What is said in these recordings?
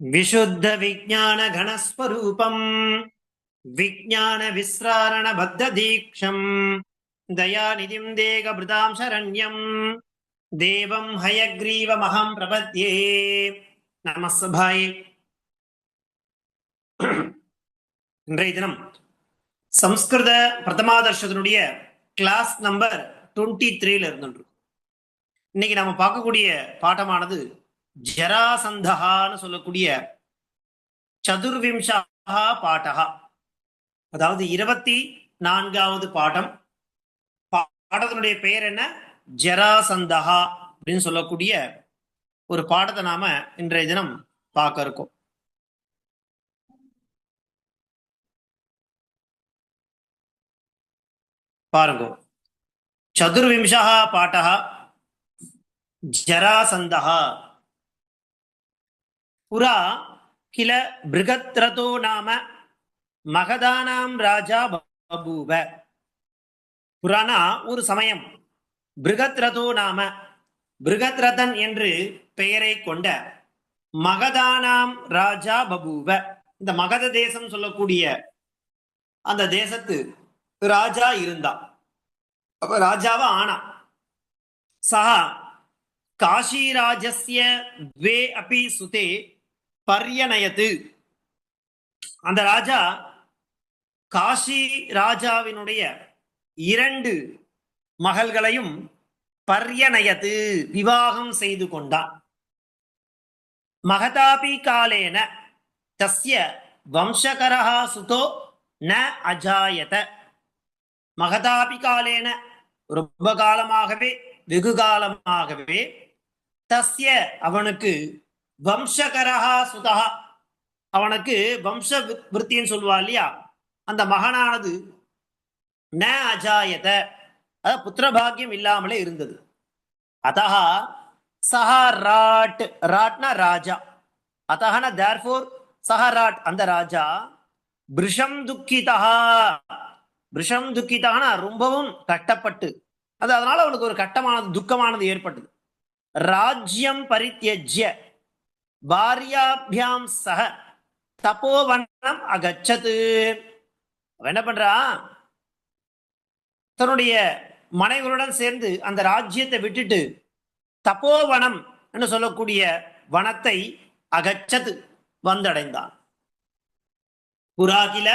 विशुद्ध विज्ञान घनस्वरूपम विज्ञान विस्रारण बद्ध दीक्षम दयानिधिं देहभृतां शरण्यं देवं हयग्रीवमहं प्रपद्ये நமஸ்தபாய். இன்றைய தினம் சம்ஸ்கிருத பிரதமாதர்ஷனுடைய கிளாஸ் நம்பர் 23 இருந்துட்டு இன்னைக்கு நம்ம பார்க்கக்கூடிய பாடமானது ஜராசந்தகான்னு சொல்லக்கூடிய சதுர்விம்சா பாடகா, அதாவது 24வது பாடம். பாடத்தினுடைய பெயர் என்ன? ஜராசந்தகா அப்படின்னு சொல்லக்கூடிய ஒரு பாடத்தை நாம இன்றைய தினம் பார்க்க இருக்கோம். பாருங்க, சதுர்விம்சா பாடகா ஜராசந்தகா. புரா கில பிருகத்ரதோ நாம மகதானாம் ராஜா பபூவ. புராணா ஒரு சமயம், பிருகத்ரதோ நாம பிருகத்ரதன் என்று பெயரை கொண்ட மகதானாம் ராஜா பபூவ. இந்த மகத தேசம் சொல்லக்கூடிய அந்த தேசத்து ராஜா இருந்தான். அப்ப ராஜாவா ஆனா. சஹா காஷிராஜஸ்ய த்வே அபி சுதே பர்யனயத்து. அந்த ராஜா காஷி ராஜாவினுடைய 2 மகள்களையும் பர்யனயத்து விவாகம் செய்து கொண்டான். மகதாபி காலேன தஸ்ய வம்சகரஹ சுதோ ந அஜாயத. மகதாபி காலேன ரொம்ப காலமாகவே, வெகு காலமாகவே, தஸ்ய அவனுக்கு, வம்சகரஹா சுதா அவனுக்கு வம்ச விருத்தின்னு சொல்லுவா இல்லையா, அந்த மகனானது ந அஜாயத புத்திரபாகியம் இல்லாமலே இருந்தது. அதஹா சஹா ராட், ராட்னா ராஜா, அதஹன தேர்ஃபோர் சஹா ராட் அந்த ராஜா பிருஷம் துக்கிதா. பிருஷம் துக்கிதானா ரொம்பவும் கட்டப்பட்டு, அது அதனால அவனுக்கு ஒரு கட்டமானது, துக்கமானது ஏற்பட்டது. ராஜ்யம் பரித்யஜ்ய பாரியாபியாம் சக தபோவனம் அகச்சது. அவன் என்ன பண்றான், தன்னுடைய மனைவருடன் சேர்ந்து அந்த ராஜ்யத்தை விட்டுட்டு தபோவனம் என்று சொல்லக்கூடிய வனத்தை அகச்சது வந்தடைந்தான். புராகில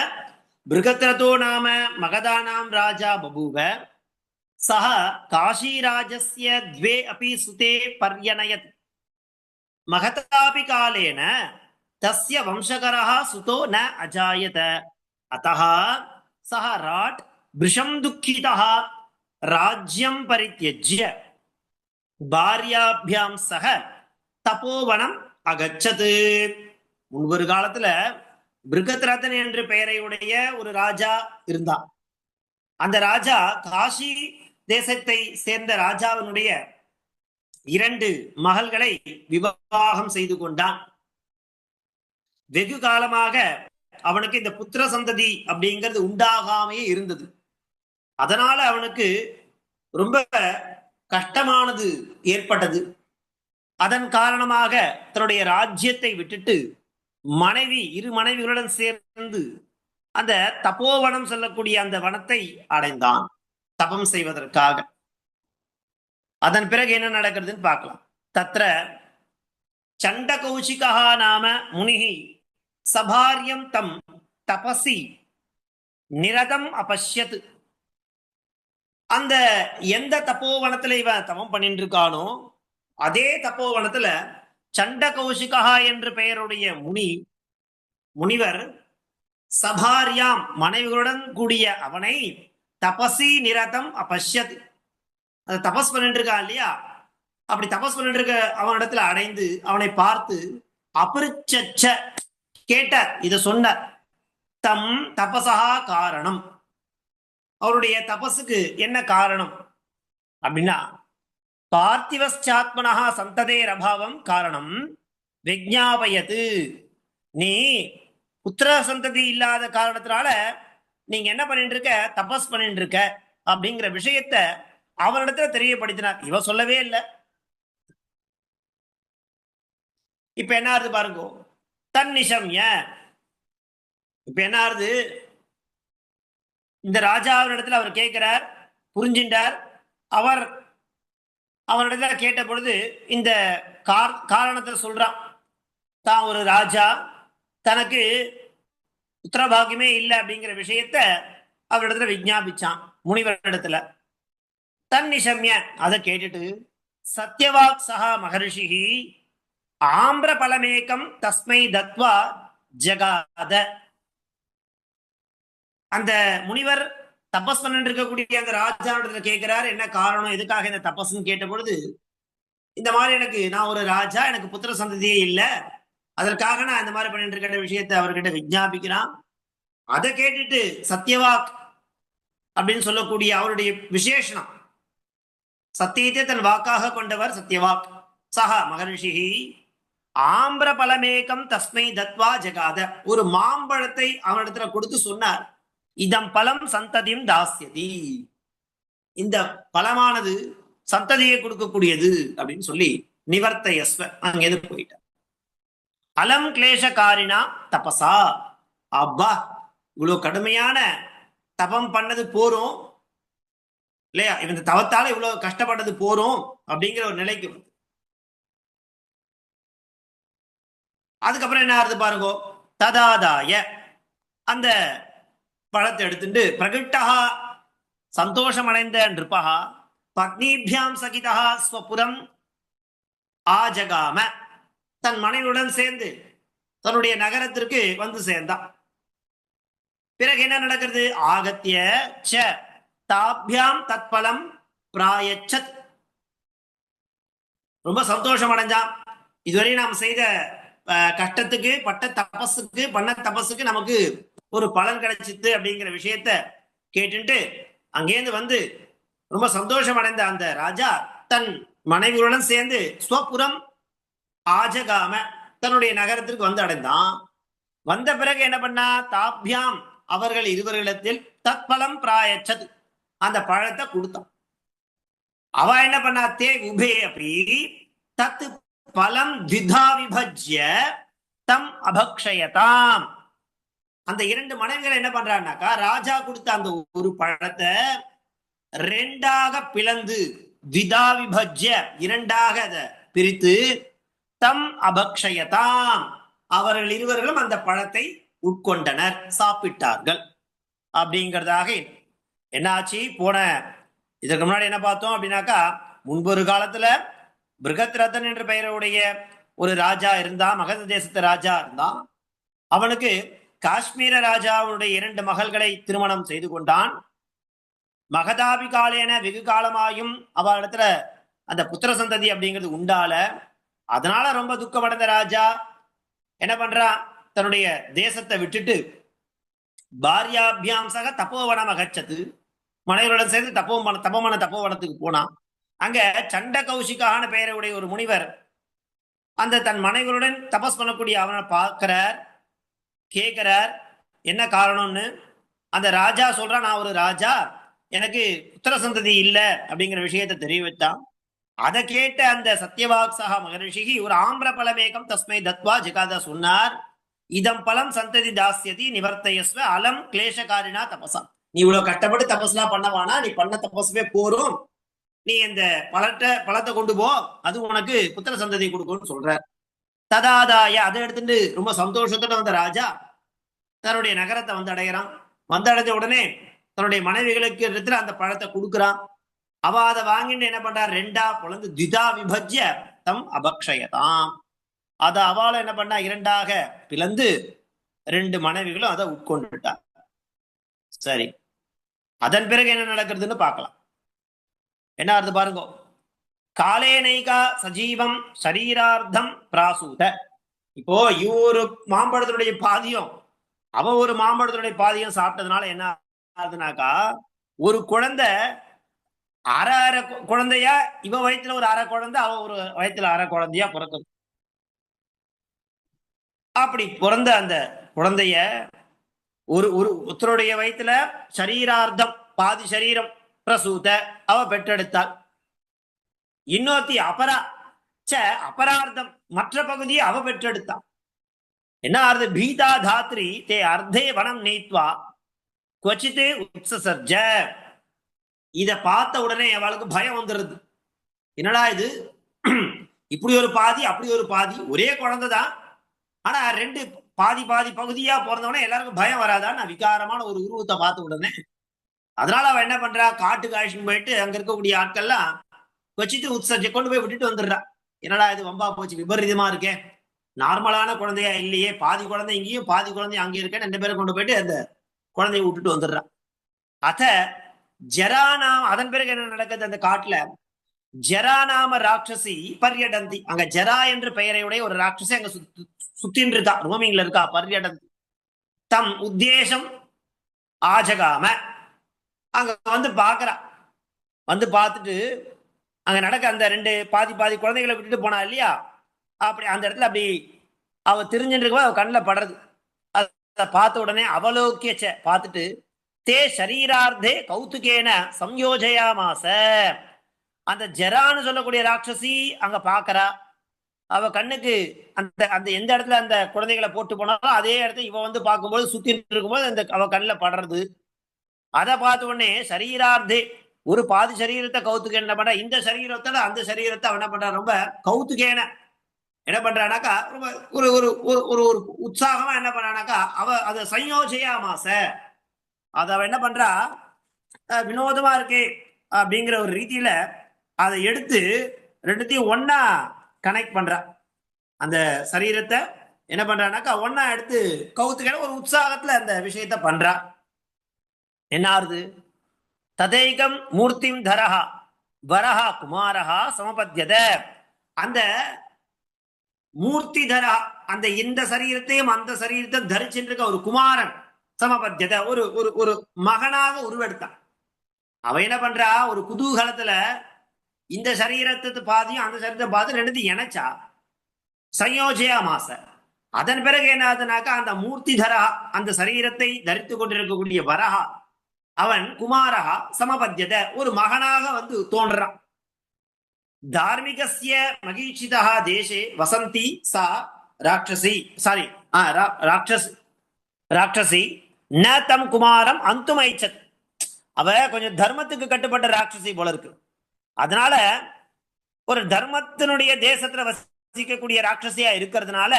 பிருகத்ரதோ நாம மகதானாம் ராஜா பபூவ சஹ காஷிராஜஸ்ய த்வே அபி சுதே பர்யனயத். மகதாபி காலேன தஸ்ய வம்சகரஹ சுதோ ந அஜாயத. அத்தஹ சஹ ராட் பிருஷம் துக்கிதஹ ராஜ்யம் பரித்யஜ்ய பாரியாபியாம் சக தபோவனம் அகச்சது. முன்பொரு காலத்துல பிருகத்ரதன் என்ற பெயரையுடைய ஒரு ராஜா இருந்தான். அந்த ராஜா காஷி தேசத்தை சேர்ந்த ராஜாவினுடைய 2 மகள்களை விவாகம் செய்து கொண்டான். வெகு காலமாக அவனுக்கு இந்த புத்திர சந்ததி அப்படிங்கிறது உண்டாகாமையே இருந்தது. அதனால அவனுக்கு ரொம்ப கஷ்டமானது ஏற்பட்டது. அதன் காரணமாக தன்னுடைய ராஜ்யத்தை விட்டுட்டு மனைவி, 2 மனைவிகளுடன் சேர்ந்து அந்த தபோவனம் சொல்லக்கூடிய அந்த வனத்தை அடைந்தான் தபம் செய்வதற்காக. அதன் பிறகு என்ன நடக்கிறதுன்னு பார்க்கலாம். தத்ர சண்ட கௌசிகா நாம முனிஹி சபாரியம் தம் தபசி நிரதம் அபஷ்யத். அந்த எந்த தப்போவனத்துல இவன் தவம் பண்ணிட்டு இருக்கானோ அதே தப்போவனத்துல சண்ட கௌசிகா என்ற பெயருடைய முனிவர் சபாரியாம் மனைவிகளுடன் கூடிய அவனை தபசி நிரதம் அபஷ்யத். அது தபஸ் பண்ணிட்டு இருக்கான் இல்லையா, அப்படி தபஸ் பண்ணிட்டு இருக்க அவனிடத்துல அடைந்து அவனை பார்த்து அபரிச்ச கேட்டார், இத சொன்னார். தம் தபசா காரணம், அவருடைய தபசுக்கு என்ன காரணம் அப்படின்னா, பார்த்திவச்சாத்மனஹா சந்ததேர் அபாவம் காரணம் விஜ்ஞாபயத்து. நீ புத்திர சந்ததி இல்லாத காரணத்தினால நீங்க என்ன பண்ணிட்டு இருக்க, தபஸ் பண்ணிட்டு இருக்க அப்படிங்கிற விஷயத்த அவனிடத்துல தெரியப்படுத்தினார். இவ சொல்லவே இல்லை. இப்ப என்ன ஆகுது பாருங்க, தன்னிஷம்ய. இப்ப என்ன ஆறுது, இந்த ராஜாவினிடத்துல அவர் கேட்கிறார், புரிஞ்சின்றார். அவர் அவரிடத்துல கேட்ட பொழுது இந்த காரணத்தை சொல்றான். தான் ஒரு ராஜா, தனக்கு புத்திரபாகியமே இல்லை அப்படிங்கிற விஷயத்த அவரிடத்துல விஞ்ஞாபிச்சான் முனிவர் இடத்துல. தன்னிஷம்ய, அதை கேட்டுட்டு சத்யவாக் சகா மகர்ஷி ஆம்பிர பலமேக்கம் தஸ்மை தத்வா ஜகாத. அந்த முனிவர் தபஸ் பண்ணிட்டு இருக்கக்கூடிய அந்த ராஜாவிடத்துல கேட்கிறார், என்ன காரணம், எதுக்காக இந்த தபஸ்ன்னு கேட்ட பொழுது, இந்த மாதிரி நான் ஒரு ராஜா, எனக்கு புத்திர சந்ததியே இல்லை, அதற்காக நான் இந்த மாதிரி பண்ணிட்டு இருக்க விஷயத்தை அவர்கிட்ட விஞ்ஞாபிக்கிறான். அதை கேட்டுட்டு சத்யவாக் அப்படின்னு சொல்லக்கூடிய அவருடைய விசேஷனம், சத்தியத்தை தன் வாக்காக கொண்டவர் சத்யவாக். சஹா மகர்ஷி ஆம்பிர பலமேக்கம் தஸ்மை தத்வா ஜகாத. ஒரு மாம்பழத்தை அவனிடத்துல கொடுத்து சொன்னார், இதம் பலம் சந்ததியும் தாஸ்யதி, இந்த பலமானது சந்ததியை கொடுக்கக்கூடியது அப்படின்னு சொல்லி நிவர்த்தயஸ்வ அங்கேருந்து போயிட்டார். அலம் கிளேஷகாரினா தபசா. அப்பா, இவ்வளவு கடுமையான தபம் பண்ணது போறோம் இல்லையா, இந்த தவத்தால இவ்வளவு கஷ்டப்பட்டது போறோம் அப்படிங்கிற ஒரு நிலைக்கு வந்து அதுக்கப்புறம் என்ன ஆறுது பாருங்க. ததாதாய, அந்த பழத்தை எடுத்துட்டு பிரகிட்டா சந்தோஷம் அடைந்த நிருபகா பத்னிபியாம் சகிதா ஸ்வபுரம் ஆஜகாம, தன் மனைவியுடன் சேர்ந்து தன்னுடைய நகரத்திற்கு வந்து சேர்ந்தான். பிறகு என்ன நடக்கிறது, ஆகத்திய ச தாபியாம் தத்பலம் பிராயச்சத். ரொம்ப சந்தோஷம் அடைஞ்சான். இதுவரை நாம் செய்த கஷ்டத்துக்கு பட்ட தபஸுக்கு பண்ண தபஸுக்கு நமக்கு ஒரு பலன் கிடைச்சித்து அப்படிங்கிற விஷயத்த கேட்டுட்டு அங்கேருந்து வந்து ரொம்ப சந்தோஷம் அடைந்த அந்த ராஜா தன் மனைவியுடன் சேர்ந்து ஸ்வபுரம் ஆஜகாம, தன்னுடைய நகரத்திற்கு வந்து அடைந்தான். வந்த பிறகு என்ன பண்ணா, தாபியாம் அவர்கள் இருவர்களிடத்தில் தத்பலம் பிராயச்சது, அந்த பழத்தை கொடுத்தான். அவ என்ன பண்ணா, தே உபே அப்படி தத் பலம் திதா விபஜ்ய தம் அபக்ஷயதாம். அந்த இரண்டு மனைவிகள் என்ன பண்றான்னாக்கா, ராஜா கொடுத்த அந்த ஒரு பழத்தை ரெண்டாக பிளந்து, திதா விபஜ்ய இரண்டாக அதை பிரித்து, தம் அபக்ஷயதாம் அவர்கள் இருவர்களும் அந்த பழத்தை உட்கொண்டனர், சாப்பிட்டார்கள் அப்படிங்கிறதாக. என்ன ஆச்சு, போன இதற்கு முன்னாடி என்ன பார்த்தோம் அப்படின்னாக்கா, முன்பொரு காலத்துல பிருகத்ரதன் என்ற பெயருடைய ஒரு ராஜா இருந்தான், மகத தேசத்து ராஜா இருந்தான். அவனுக்கு காஷ்மீர ராஜாவுடைய இரண்டு மகள்களை திருமணம் செய்து கொண்டான். மகதாபி காலேன வெகு காலமாயும் அவளிடத்துல அந்த புத்திர சந்ததி அப்படிங்கிறது உண்டால. அதனால ரொம்ப துக்கமடைந்த ராஜா என்ன பண்றான், தன்னுடைய தேசத்தை விட்டுட்டு பாரியாபியாம் சக தப்போவனம் அகச்சது, மனைவருடன் சேர்ந்து தப்போவனத்துக்கு போனான். அங்க சண்ட கௌசிகான பெயருடைய ஒரு முனிவர் அந்த தன் மனைவருடன் தபஸ் பண்ணக்கூடிய அவனை பார்க்கிறார், கேட்கிறார் என்ன காரணம்னு. அந்த ராஜா சொல்றான், நான் ஒரு ராஜா, எனக்கு புத்திர சந்ததி இல்லை அப்படிங்கிற விஷயத்தை தெரிவித்தான். அதை கேட்ட அந்த சத்யவாக் சகா மகரிஷி ஒரு ஆம்பிர பலமேகம் தஸ்மை தத்வா ஜகாதா சொன்னார், இதம் பலம் சந்ததி தாஸ்யதி நிவர்த்தயஸ்வ அலம் கிளேஷகாரினா தபசா. நீ இவ்வளவு கஷ்டப்பட்டு தபஸ்லாம் பண்ணவானா, நீ பண்ண தபஸ்வே போறோம், நீ இந்த பழத்தை கொண்டு போ, அது உனக்கு புத்திர சந்ததி கொடுக்கும்னு சொல்ற. ததாதாய, அதை எடுத்துட்டு ரொம்ப சந்தோஷத்தோட வந்த ராஜா தன்னுடைய நகரத்தை வந்து அடைகிறான். வந்து அடைஞ்ச உடனே தன்னுடைய மனைவிகளுக்கு இடத்துல அந்த பழத்தை கொடுக்குறான். அவ அதை வாங்கிட்டு என்ன பண்றா, ரெண்டா பொழந்து திதா விபஜ்ய தம் அபக்ஷயதாம். அதை அவளை என்ன பண்ணா, இரண்டாக பிளந்து ரெண்டு மனைவிகளும் அதை உட்கொண்டுட்டா. சரி, அதன் பிறகு என்ன நடக்கிறதுன்னு பார்க்கலாம். என்ன ஆறுது பாருங்க. காலேனைகா சஜீவம் சரீரார்த்தம் பிராசூத. இப்போ இவரு மாம்பழத்தினுடைய பாதியம், அவ ஒரு மாம்பழத்தினுடைய பாதியம் சாப்பிட்டதுனால என்ன ஆகுதுனாக்கா, ஒரு குழந்தை அரை அரை குழந்தையா, இவ வயிற்றுல ஒரு அரை குழந்தை, அவ ஒரு வயிற்றுல அரை குழந்தையா பிறக்குது. அப்படி பிறந்த அந்த குழந்தைய ஒருத்தருடைய வயிற்றுல சரீரார்த்தம் பாதி சரீரம் பிரசூத அவ பெற்றெடுத்தாள். இன்னொருத்தி அபரார்த்தம் மற்ற பகுதியை அவ பெற்றெடுத்தாள். என்ன ஆறுது? பீதா தாத்ரி தே அர்த்தே வனம் நீத்வா கொச்சித்து உத்சசர்ஜ. இத பார்த்த உடனே அவளுக்கு பயம் வந்துடுது. என்னடா இது, இப்படி ஒரு பாதி அப்படி ஒரு பாதி, ஒரே குழந்தை தான், ஆனா ரெண்டு பாதி பாதி பகுதியா பிறந்தவொடனே எல்லாருக்கும் பயம் வராதா? நான் விகாரமான ஒரு உருவத்தை பார்த்த உடனே. அதனால அவ என்ன பண்றா, காட்டு காய்ச்சின்னு போயிட்டு அங்க இருக்கக்கூடிய ஆட்கள்லாம் வச்சுட்டு உற்சர்ஜை கொண்டு போய் விட்டுட்டு வந்துடுறா. என்னடா இது வம்பா போச்சு, விபரீதமா இருக்கே, நார்மலான குழந்தையா இல்லையே, பாதி குழந்தை இங்கேயும் பாதி குழந்தை அங்கே இருக்கேன், 2 பேரை கொண்டு போயிட்டு அந்த குழந்தைய விட்டுட்டு வந்துடுறா. அத ஜரானாம, அதன் பிறகு என்ன நடக்குது, அந்த காட்டுல ஜராநாம ராட்சசி பர்யடந்தி, அங்க ஜரா என்று பெயரையுடைய ஒரு ராட்சசி அங்க சுத்தின்னு இருக்கா, ரோமிங்ல இருக்கா, பர்யடந்தி. தம் உத்தேசம் ஆஜகாம, அங்க வந்து பாக்குறா. வந்து பார்த்துட்டு அங்க நடக்க அந்த 2 பாதி பாதி குழந்தைகளை விட்டுட்டு போனா இல்லையா, அப்படி அந்த இடத்துல அப்படி அவ தெரிஞ்சுட்டு இருக்கா, அவ கண்ணில் படுறது. அதை பார்த்த உடனே அவலோக்கியச்ச, பார்த்துட்டு தே ஷரீரார்த்தே கௌதுகேன சம்யோஜயாமாச, அந்த ஜரான்னு சொல்லக்கூடிய ராட்சசி அங்க பாக்குறா. அவ கண்ணுக்கு அந்த அந்த எந்த இடத்துல அந்த குழந்தைகளை போட்டு போனாலும் அதே இடத்துல இவ வந்து பார்க்கும்போது சுத்தி இருக்கும்போது அந்த அவ கண்ணில் படுறது. அதை பார்த்த உடனே சரீரார்த்தே, ஒரு பாதி சரீரத்தை கௌத்துக்கேன என்ன பண்ற, இந்த சரீரத்தோட அந்த சரீரத்தை அவன் என்ன பண்றா, ரொம்ப கௌத்துக்கேன என்ன பண்றானாக்கா, ரொம்ப ஒரு ஒரு ஒரு ஒரு உற்சாகமா என்ன பண்றானாக்கா, அவ அதை சயோஜயாமாச, அதை அவ என்ன பண்றா, வினோதமா இருக்கே அப்படிங்கிற ஒரு ரீதியில அதை எடுத்து ரெண்டுத்தையும் ஒன்னா கனெக்ட் பண்றா. அந்த சரீரத்தை என்ன பண்றானாக்கா ஒன்னா எடுத்து கௌத்துக்கேன ஒரு உற்சாகத்துல அந்த விஷயத்த பண்றா. என்ன ஆறுது, ததைகம் மூர்த்திம் தரஹா வரஹா குமாரஹா சமபத்தியத, அந்த மூர்த்தி தரா, அந்த இந்த சரீரத்தையும் அந்த சரீரத்தை தரிச்சுருக்க ஒரு குமாரன், சமபத்தியத ஒரு ஒரு ஒரு மகனாக உருவெடுத்தான். அவ என்ன பண்றா, ஒரு குதூகலத்துல இந்த சரீரத்தை பாதியும் அந்த சரீரத்தை பாதி ரெண்டுத்தையும் இணைச்சா, சயோஜயா மாச. அதன் பிறகு என்ன ஆகுதுனாக்கா, அந்த மூர்த்தி தரா, அந்த சரீரத்தை தரித்து கொண்டிருக்கக்கூடிய வரஹா, அவன் குமாரஹா சமபத்தியத ஒரு மகனாக வந்து தோன்றான். தார்மிகஸ்ய மகீச்சிதா தேசே வசந்தி சா ராட்சசி, சாரி ராட்சசி ந தம் குமாரம் அந்துமைச்சத், அவ கொஞ்சம் தர்மத்துக்கு கட்டுப்பட்ட ராட்சசி போல இருக்கு. அதனால ஒரு தர்மத்தினுடைய தேசத்துல வசிக்கக்கூடிய ராட்சசியா இருக்கிறதுனால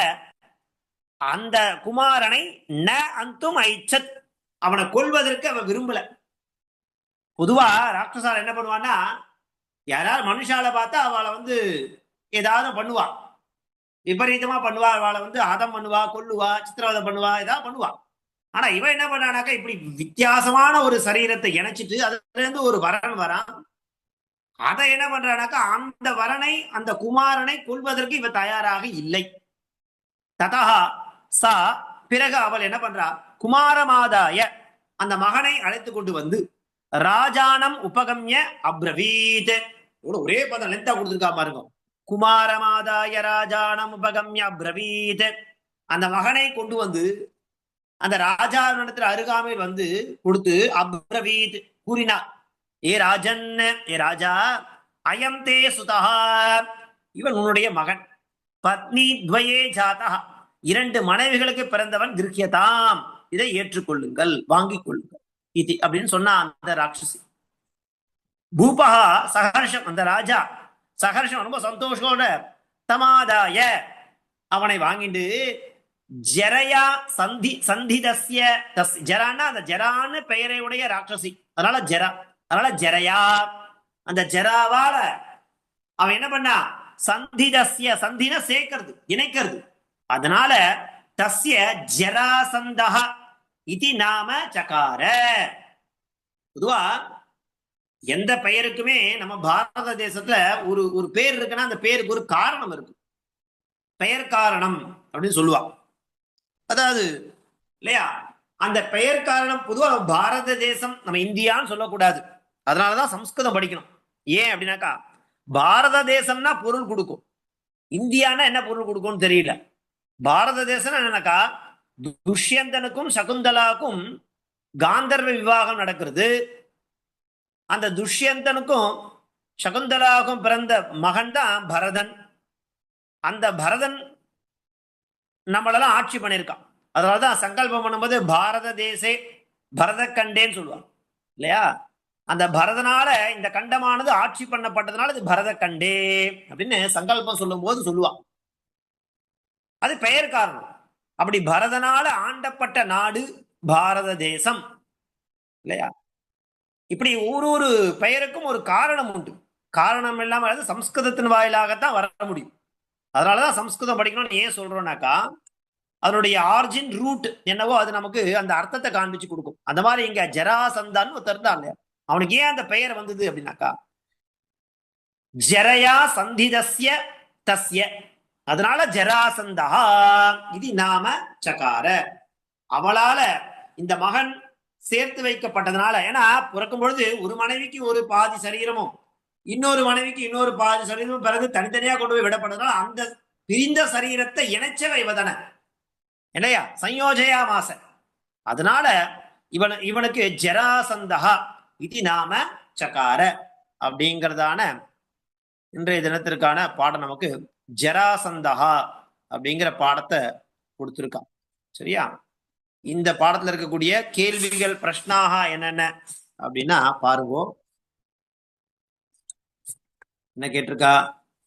அந்த குமாரனை ந அந்தும் ஐச்சத், அவனை கொல்வதற்கு அவ விரும்பல. பொதுவா ராட்சசால என்ன பண்ணுவான்னா, யாராவது மனுஷால பார்த்தா அவளை வந்து ஏதாவது பண்ணுவா, விபரீதமா பண்ணுவா, அவளை வந்து ஹதம் பண்ணுவா, கொல்லுவா, சித்திரவதை பண்ணுவா, ஏதாவது பண்ணுவா. ஆனா இவன் என்ன பண்ணானாக்கா, இப்படி வித்தியாசமான ஒரு சரீரத்தை இணைச்சிட்டு அதுல இருந்து ஒரு வரன் வரான். அதை என்ன பண்றானாக்கா, அந்த வரனை அந்த குமாரனை கொல்வதற்கு இவ தயாராக இல்லை. ததா சா, பிறகு அவள் என்ன பண்றா, குமாரமாதாய அந்த மகனை அழைத்து கொண்டு வந்து ராஜானம் உபகம்ய அப்ரவீத், ஒரே பதம் லென்த்தா கொடுத்துருக்கா பாருங்க, குமாரமாதாய ராஜானம் உபகம்ய அப்ரவீத், அந்த மகனை கொண்டு வந்து அந்த ராஜாவினிடத்தில் அருகாமையில் வந்து கொடுத்து அப்ரவீத் கூறினார், ஏ ராஜன், ஏ ராஜா, அயம் தே சுதா, இவன் உன்னுடைய மகன், பத்னி துவயே ஜாதா, 2 மனைவிகளுக்கு பிறந்தவன், கிருக்கியதாம், இதை ஏற்றுக்கொள்ளுங்கள், வாங்கிக் கொள்ளுங்கள் இது அப்படின்னு சொன்னா அந்த ராட்சசி. பூபகா சகர்ஷம், அந்த ராஜா சகர்ஷம் ரொம்ப சந்தோஷோட தமாதாய அவனை வாங்கிட்டு ஜரயா சந்தி சந்திதஸ்ய, ஜரான்னா அந்த ஜரான்னு பெயரை உடைய ராட்சசி, அதனால ஜரா, அதனால ஜரயா, அந்த ஜராவால அவன் என்ன பண்ணா, சந்திதஸ்ய, சந்தின சேர்க்கிறது, இணைக்கிறது, அதனால தஸ்ய ஜராசந்தஹ இது நாம சகார. பொதுவா எந்த பெயருக்குமே நம்ம பாரத தேசத்துல ஒரு ஒரு பேர் இருக்குன்னா அந்த பேருக்கு ஒரு காரணம் இருக்கு, பெயர் காரணம் அப்படின்னு சொல்லுவா. அதாவது இல்லையா, அந்த பெயர் காரணம் பொதுவாக பாரத தேசம், நம்ம இந்தியான்னு சொல்லக்கூடாது, அதனாலதான் சம்ஸ்கிருதம் படிக்கணும். ஏன் அப்படின்னாக்கா, பாரத தேசம்னா பொருள் கொடுக்கும், இந்தியானா என்ன பொருள் கொடுக்கும்னு தெரியல. பாரத தேசம் என்னன்னாக்கா, துஷ்யந்தனுக்கும் சகுந்தலாக்கும் காந்தர்வ விவாகம் நடக்கிறது, அந்த துஷ்யந்தனுக்கும் சகுந்தலாவுக்கும் பிறந்த மகன் தான் பரதன். அந்த பரதன் நம்மளெல்லாம் ஆட்சி பண்ணியிருக்கான். அதனாலதான் சங்கல்பம் பண்ணும்போது பாரத தேசே பரத கண்டேன்னு சொல்லுவாங்க இல்லையா? அந்த பரதனால இந்த கண்டமானது ஆட்சி பண்ணப்பட்டதுனால இது பரத கண்டே அப்படின்னு சங்கல்பம் சொல்லும் போது சொல்லுவான். அது பெயர் காரணம். அப்படி பரதனால ஆண்டப்பட்ட நாடு பாரத தேசம் இல்லையா? இப்படி ஒரு பெயருக்கும் ஒரு காரணம் உண்டு. காரணம் இல்லாம சம்ஸ்கிருதத்தின் வாயிலாகத்தான் வர முடியும். அதனாலதான் சம்ஸ்கிருதம் படிக்கணும்னு ஏன் சொல்றோம்னாக்கா அதனுடைய ஆரிஜின் ரூட் என்னவோ அது நமக்கு அந்த அர்த்தத்தை காண்பிச்சு கொடுக்கும். அந்த மாதிரி இங்க ஜராசந்தான்னு ஒருத்தர் தான் இல்லையா, அவனுக்கு ஏன் அந்த பெயர் வந்தது அப்படின்னாக்கா ஜரயா சந்திதஸ்ய தஸ்ய, அதனால ஜராசந்தா இது நாம சகார, அவளால இந்த மகன் சேர்த்து வைக்கப்பட்டதுனால. ஏன்னா பிறக்கும் பொழுது ஒரு மனைவிக்கு ஒரு பாதி சரீரமும் இன்னொரு மனைவிக்கு இன்னொரு பாதி சரீரமும் பிறகு தனித்தனியா கொண்டு போய் விடப்பட்டதுனால அந்த பிரிந்த சரீரத்தை இணைச்சவை இவதன இல்லையா, சயோஜயா மாச. அதனால இவனுக்கு ஜராசந்தா இது நாம சகார அப்படிங்கிறதான இன்றைய தினத்திற்கான பாடம் நமக்கு ஜராசந்தகா அப்படிங்கிற பாடத்தை கொடுத்திருக்கான். சரியா? இந்த பாடத்துல இருக்கக்கூடிய கேள்விகள் பிரஷ்னாக என்னென்ன அப்படின்னா பாருங்க. என்ன கேட்டிருக்கா?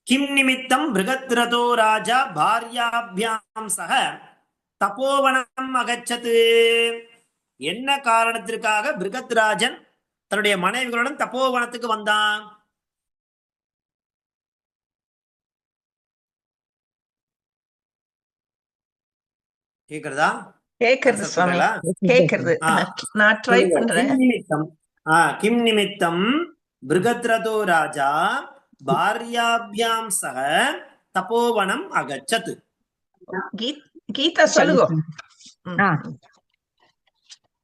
கிம் நிமித்தம் பிருகத்ரதோ ராஜா பாரியாபியாம் சக தபோவனம் அகச்சது, என்ன காரணத்திற்காக பிருகத்ராஜன் தன்னுடைய மனைவிகளுடன் தபோவனத்துக்கு வந்தான்? கேக்குறதா? கேக்குறது சுவாமி, கேக்குறது. நான் ட்ரை பண்றேன். கிம் நிமித்தம் பிருகத்ரதோ ராஜா பாரியாபியாம் சக தபோவனம் அகச்சது. கீதா சொல்லுங்க.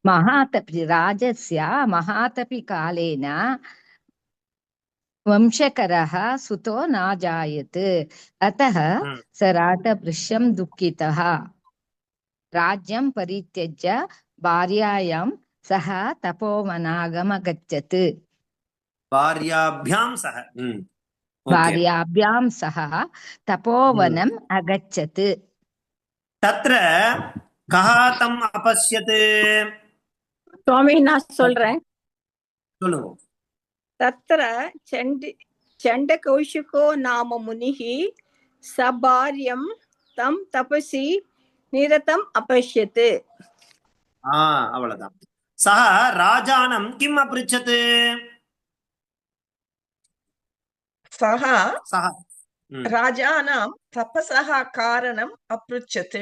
महातपि राजस्य महातपि कालेन वंशकरः सुतो नाजायत, अतः स राजभृशं दुःखितः राज्यं परित्यज्य भार्यायां सह तपोवनागमगच्छत्। भार्याभ्यां सह तपोवनम् अगच्छत्। तत्र कः तम् अपश्यत्? சுவாமி நான் சொல்றேன். சொல்லுங்க. தத்ர சண்டகௌஷிகோ நாம முனிஹி சபாரியம் தம் தபசி நிரதம் அபஷ்யத். அவ்வளவுதான். சஹ ராஜானம் கிம் அப்ருச்சத்? சஹ ராஜானாம் தபசஹ காரணம் அப்ருச்சத்.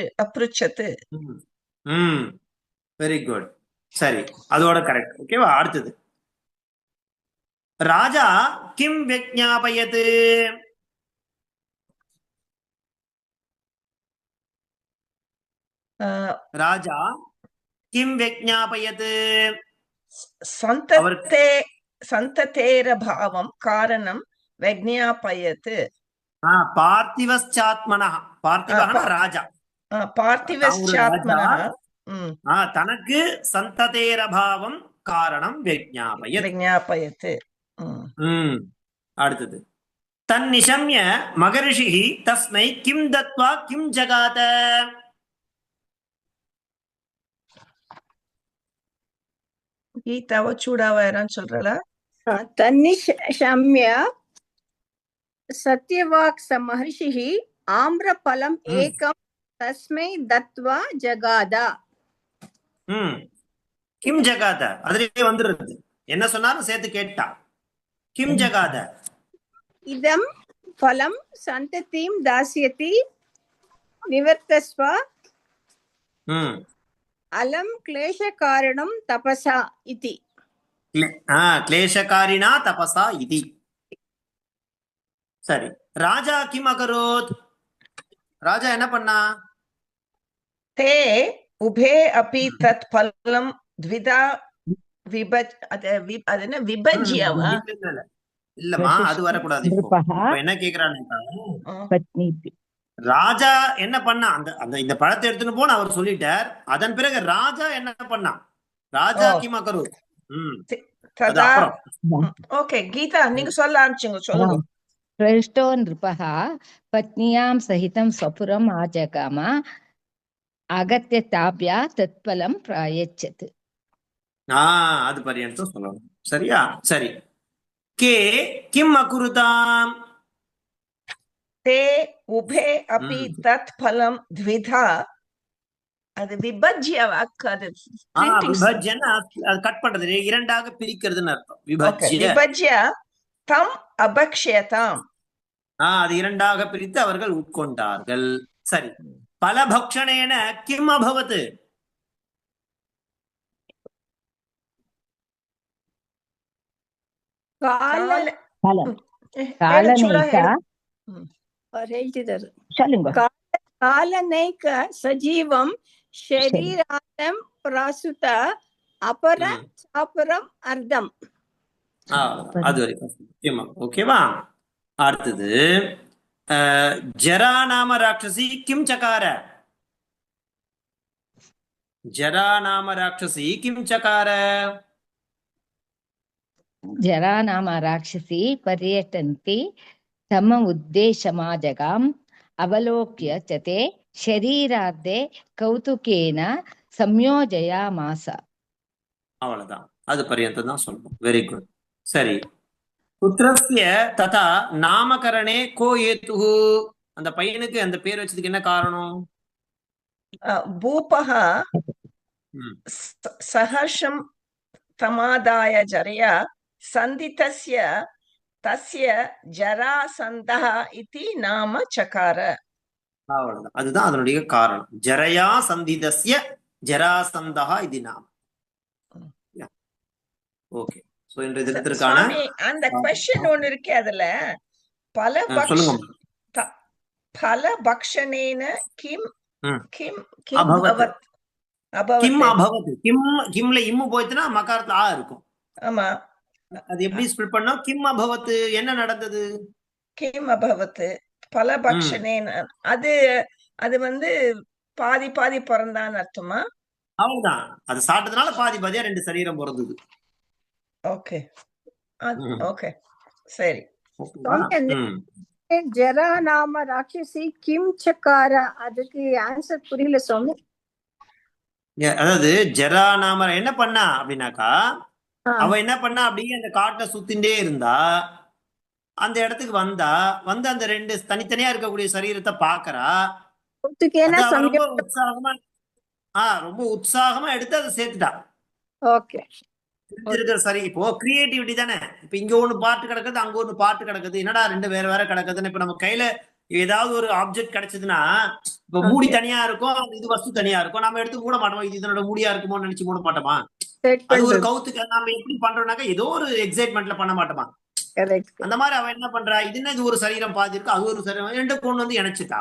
Very good. சரி, அதோட கரெக்ட். ஓகேவா? அடுத்தது ராஜா கிம் விஜ்ஞாபயத்? ராஜா கிம் விஜ்ஞாபயத்? சந்ததேர பாவம் காரணம் விஜ்ஞாபயத். பார்த்திவச்சாத்மனः, பார்த்திவஹ ராஜா, பார்த்திவச்சாத்மனः தனக்கு சந்ததேரபாவம் காரணம் விஜ்ஞாபயத். அடுத்தது தன்னிஷம்ய மகரிஷி தஸ்மை கிம் தத்வா கிம் ஜகாத? கீதாவோ சூடாவா யாரான்னு சொல்றா? தன்னிஷம்ய சத்யவாக் மகர்ஷி ஆம்ரபலம் ஏகம் தஸ்மை தத்வா ஜகாதா. கிம் ஜகாத அதுலயே வந்துருது. என்ன சொன்னாலும் சேர்த்து கேட்டா. கிம் ஜகாத? இதம் பலம் சந்ததிம் தாஸ்யதி நிவர்த்தஸ்வ அலம் கிளேஷ காரணம் தபசா இதி. கிளேஷகாரினா தபசா இதி. சரி, ராஜா கிம் அகரோத்? ராஜா என்ன பண்ணா? தே உபே அபி தத் பலம் த்விதா விபஜ்யவா? இல்லம்மா, அது வரக்கூடாது. என்ன கேக்குறான்னு, ராஜா என்ன பண்ணா? அந்த இந்த பழத்தை எடுத்துன்னு போன அவர் சொல்லிட்டார். அதன் பிறகு ராஜா என்ன பண்ணா? ராஜா கிம் அகரோத். ஓகே கீதா, நீங்க சொல்ல ஆரம்பிச்சுங்க, சொல்லுங்க. श्रेष्ठो नृपः पत्न्यां सहितं स्वपुरम् आजगाम, अगत्य ताभ्या तत्फलं प्रायच्छत् அது பரியந்தம் சொல்லணும். சரியா? சரி. கே கிம் அகுருதாம் ते उभे अपि तत् फलं द्विधा அது விபஜ்ய வாக்கு அது printing விபஜ்யன்னா அது கட் பண்றது, இரண்டாக பிரிக்கிறதுன்னு அர்த்தம். okay விபஜ்ய. விபஜ்ய தம் அபக்ஷ்யதாம் அது இரண்டாக பிரித்து அவர்கள் உட்கொண்டார்கள். சரி. பலபக்ஷணேன கிம் அபவத்? கால फलं कालनैका சொல்லுங்க காலனைக சஜீவம் ஷரீராதம் பிரசுத அபர சாபரம் அர்த்தம். அது வரைக்கும் ஓகேவா? அடுத்தது ஜரா நாம ராட்சசி கிம் சகார? ஜரா நாம ராட்சசி கிம் சகார? जरा नाम राक्षसी पर्यटन्ति तम उद्देशमाजगाम् अवलोक्य च ते शरीरार्धे कौतुकेन संयोजयामास. அவ்வளவுதான். அது பரியந்தம் தான் சொல்லணும். Very good. சரி. புத்திரஸ்ய ததா நாமகரணே கோ ஏதுஹு? அந்த பையனுக்கு அந்த பேர் வச்சதுக்கு என்ன காரணம்? பூபஹ சஹர்ஷம் தமாதாய ஜரயா சந்திதஸ்ய தஸ்ய ஜராசந்தஹ இதி நாம சகார. அவ்வளவுதான். அதுதான் அதனுடைய காரணம். ஜரயா சந்திதஸ்ய ஜராசந்தஹ இது நாம. ஓகே. சோ இன்றைய தினத்திற்கான அந்த क्वेश्चन ஒன்னு இருக்கு. அதுல பல பக்ஷணேன கிம் கிம் கிம் அபவத் கிம் அபவத். கிம்ல இம்மு போயிடுச்சுன்னா மகாரத்துல ஆ இருக்கும். ஆமா. அது எப்படி ஸ்பிளிட் பண்ணா? கிம் அபவத் என்ன நடந்தது? கிம் அபவத் பல பக்ஷணேன அது அது பாதி பாதி பிறந்தான்னு அர்த்தமா? அவ்வளவுதான். அது சாப்பிட்டதுனால பாதி பாதியா ரெண்டு சரீரம் பிறந்தது. ஓகே ஓகே சரி. ஜரா நாம ராட்சசி கிம் சக்கார, அதுக்கு ஆன்சர் புரியல சுவாமி. அதாவது ஜரா நாம என்ன பண்ணா அப்படின்னாக்கா, அவ என்ன பண்ணா அப்படியே அந்த காட்டை சுத்திண்டே இருந்தா, அந்த இடத்துக்கு வந்தா அந்த ரெண்டு தனித்தனியா இருக்கக்கூடிய சரீரத்தை பாக்குறா. ரொம்ப உற்சாகமா எடுத்து அதை சேர்த்துட்டா. ஓகே. சரி. இப்போ கிரியேட்டிவிட்டி தானே. இப்ப இங்க ஒண்ணு பாட்டு கிடக்குது, அங்க ஒண்ணு பாட்டு கிடக்குது, என்னடா ரெண்டு வேற வேற கிடக்குதுன்னு. இப்ப நம்ம கையில ஏதாவது ஒரு ஆப்ஜெக்ட் கிடைச்சதுன்னா, இப்ப மூடி தனியா இருக்கும், இது வஸ்து தனியா இருக்கும், நம்ம எடுத்து மூட மாட்டோமா? இது இதனோட மூடியா இருக்குமோன்னு நினைச்சு மூட மாட்டோமா? அது ஒரு கவுத்துக்கு நம்ம எப்படி பண்றோம்னாக்கா ஏதோ ஒரு எக்ஸைட்மெண்ட்ல பண்ண மாட்டோமா? அந்த மாதிரி அவன் என்ன பண்றா, இது ஒரு சரீரம் பாதி இருக்கு, அது ஒரு சரீரம், ரெண்டு கொண்டு இணைச்சிட்டா.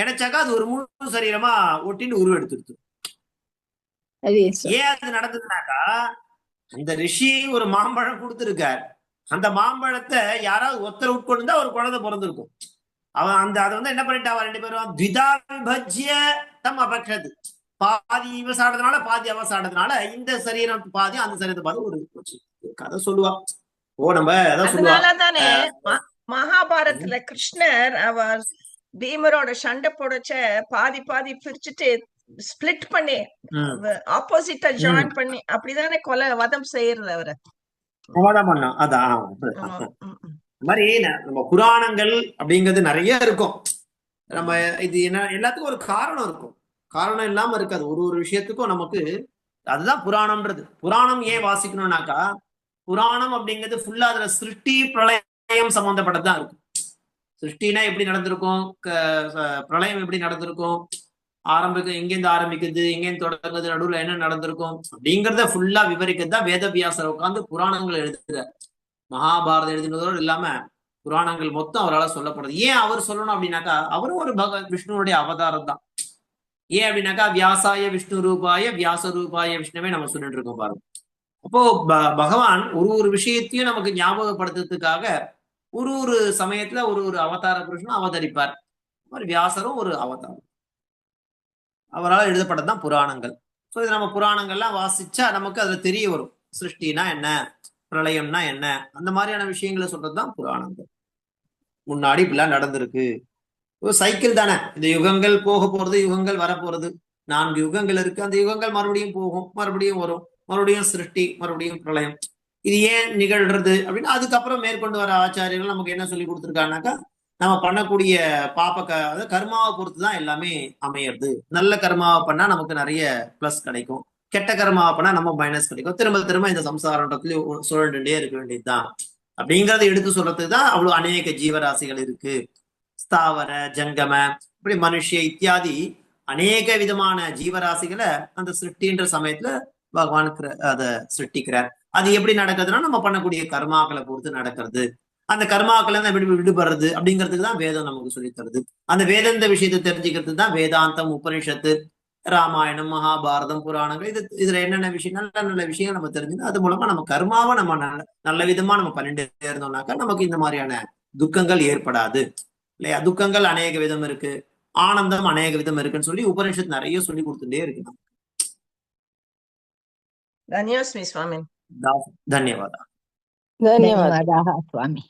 இணைச்சாக்கா அது ஒரு முழு சரீரமா ஒட்டின்னு உருவெடுத்துருச்சு. ஏன் அது நடந்ததுனாக்கா, அந்த ரிஷி ஒரு மாம்பழம் கொடுத்திருக்கார். அந்த மாம்பழத்தை யாராவது ஒருத்தர் உட்கொண்டு ஒரு குழந்தை பிறந்திருக்கும். அவன் அதை என்ன பண்ணிட்டா, ரெண்டு பேரும் த்விதா விபஜ்ய தம் அபக்ஷத். பாதி இவ சாடுறதுனால பாதி அவ சாடுறதுனால இந்த சரீரம் பாதி அந்த சரீரத்தை பாதி ஒரு கதை சொல்லுவா. நம்ம அதனாலதானே மகாபாரதத்துல கிருஷ்ணர் அவர் பீமரோட சண்டை போடச்ச பாதி பாதி பிரிச்சுட்டு ஸ்பிளிட் பண்ணி ஆப்போசிட்டா ஜாயின் பண்ணி அப்படிதானே வதம் செய்யறது அவரை. அதான் மாதிரி நம்ம புராணங்கள் அப்படிங்கிறது நிறைய இருக்கும். நம்ம இது என்ன எல்லாத்துக்கும் ஒரு காரணம் இருக்கும். காரணம் இல்லாம இருக்காது. ஒரு விஷயத்துக்கும் நமக்கு அதுதான் புராணம்ன்றது. புராணம் ஏன் வாசிக்கணும்னாக்கா, புராணம் அப்படிங்கிறது ஃபுல்லா அதுல சிருஷ்டி பிரளயம் சம்பந்தப்பட்டதுதான் இருக்கும். சிருஷ்டினா எப்படி நடந்திருக்கும், பிரளயம் எப்படி நடந்திருக்கும், எங்கேருந்து ஆரம்பிக்குது, எங்கேருந்து தொடங்குது, நடுவுல என்ன நடந்திருக்கும் அப்படிங்கறத ஃபுல்லா விவரிக்கிறது தான் வேதவியாசர் உட்கார்ந்து புராணங்கள் எழுதுறார். மகாபாரதம் எழுதினதோடு இல்லாம புராணங்கள் மொத்தம் அவரால் சொல்லப்படுது. ஏன் அவர் சொல்லணும் அப்படின்னாக்கா, அவரும் ஒரு விஷ்ணுனுடைய அவதாரம் தான். ஏன் அப்படின்னாக்கா, வியாசாய விஷ்ணு ரூபாய வியாச ரூபாய விஷ்ணுவே நம்ம சொல்லிட்டு இருக்கோம் பாருங்க. அப்போ பகவான் ஒரு விஷயத்தையும் நமக்கு ஞாபகப்படுத்துறதுக்காக ஒரு சமயத்துல ஒரு அவதார புருஷனும் அவதரிப்பார். வியாசரும் ஒரு அவதாரம். அவரால் எழுதப்பட்டதுதான் புராணங்கள். ஸோ இது நம்ம புராணங்கள்லாம் வாசிச்சா நமக்கு அதுல தெரிய வரும். சிருஷ்டினா என்ன, பிரளயம்னா என்ன, அந்த மாதிரியான விஷயங்களை சொல்றதுதான் புராணங்கள். முன்னாடி இப்படிலாம் நடந்திருக்கு, ஒரு சைக்கிள் தானே, இந்த யுகங்கள் போக போறது, யுகங்கள் வரப்போறது. 4 யுகங்கள் இருக்கு. அந்த யுகங்கள் மறுபடியும் போகும், மறுபடியும் வரும், மறுபடியும் சிருஷ்டி, மறுபடியும் பிரளயம். இது ஏன் நிகழ்றது அப்படின்னா அதுக்கப்புறம் மேற்கொண்டு வர ஆச்சாரியர்கள் நமக்கு என்ன சொல்லி கொடுத்துருக்காங்கனாக்கா, நம்ம பண்ணக்கூடிய அதாவது கர்மாவை பொறுத்து தான் எல்லாமே அமையிறது. நல்ல கர்மாவை பண்ணா நமக்கு நிறைய பிளஸ் கிடைக்கும், கெட்ட கர்மாவை பண்ணா நம்ம மைனஸ் கிடைக்கும். திரும்ப திரும்ப இந்த சம்சாரத்துல சுழண்டுட்டே இருக்க வேண்டியதுதான் அப்படிங்கறத எடுத்து சொல்றதுக்கு தான் அவ்வளவு அநேக ஜீவராசிகள் இருக்கு. ஸ்தாவர ஜங்கம இப்படி மனுஷ இத்தியாதி அநேக விதமான ஜீவராசிகளை அந்த சிருஷ்டின்ற சமயத்துல பகவான் அத சிருஷ்டிக்கிறார். அது எப்படி நடக்குதுன்னா நம்ம பண்ணக்கூடிய கர்மாக்களை பொறுத்து நடக்கிறது. அந்த கர்மாக்களை எப்படி விடுபடுறது அப்படிங்கிறதுக்கு தான் வேதம் நமக்கு சொல்லி தருது. அந்த வேதாந்த விஷயத்தை தெரிஞ்சுக்கிறதுக்கு தான் வேதாந்தம், உபனிஷத்து, ராமாயணம், மகாபாரதம், புராணங்கள். இதுல என்னென்ன விஷயம், நல்ல நல்ல விஷயங்கள் நம்ம தெரிஞ்சுக்கணும். அது மூலமா நம்ம கர்மாவை நம்ம நல்ல விதமா நம்ம பண்ணிட்டு இருந்தோம்னாக்கா நமக்கு இந்த மாதிரியான துக்கங்கள் ஏற்படாது இல்லையா. துக்கங்கள் அநேக விதம் இருக்கு, ஆனந்தம் அநேக விதம் இருக்குன்னு சொல்லி உபனிஷத்து நிறைய சொல்லி கொடுத்துட்டே இருக்கு. धन्योस्मि स्वामी. धन्यवाद. धन्यवादाः स्वामी.